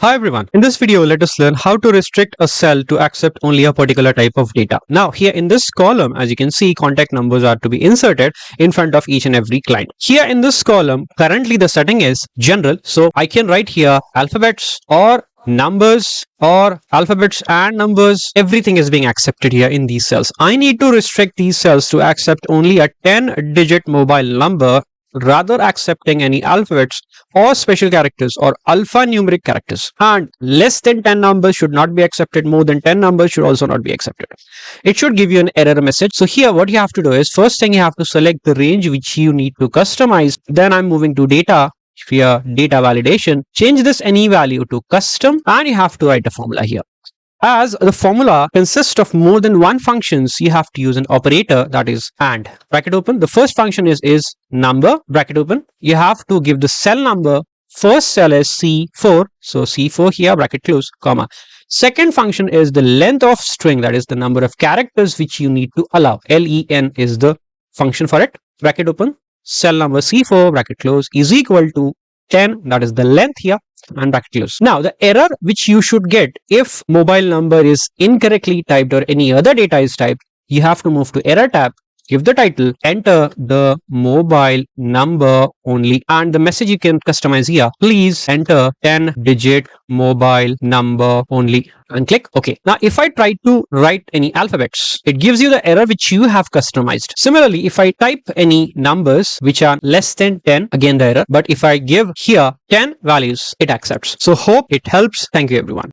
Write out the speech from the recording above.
Hi everyone, in this video let us learn how to restrict a cell to accept only a particular type of data. Now here in this column, as you can see, contact numbers are to be inserted in front of each and every client. Here in this column, currently the setting is general, so I can write here alphabets or numbers or alphabets and numbers. Everything is being accepted here in these cells. I need to restrict these cells to accept only a 10-digit mobile number, rather accepting any alphabets or special characters or alphanumeric characters, and less than 10 numbers should not be accepted. More than 10 numbers should also not be accepted. It should give you an error message. So here what you have to do is, first thing you have to select the range which you need to customize. Then I'm moving to data, here data validation, change this any value to custom, and you have to write a formula here. As the formula consists of more than one functions, you have to use an operator, that is AND. Bracket open. The first function is number, bracket open. You have to give the cell number. First cell is C4, so C4 here, bracket close, comma. Second function is the length of string, that is the number of characters which you need to allow. LEN is the function for it. Bracket open. Cell number C4, bracket close, is equal to 10, that is the length here, and bracket close. Now the error which you should get if mobile number is incorrectly typed or any other data is typed, you have to move to error tab, give the title, enter the mobile number only, and the message you can customize here, please enter 10-digit mobile number only, and click OK. Now if I try to write any alphabets, it gives you the error which you have customized. Similarly, if I type any numbers which are less than 10, again the error, but if I give here 10 values, it accepts. So hope it helps. Thank you everyone.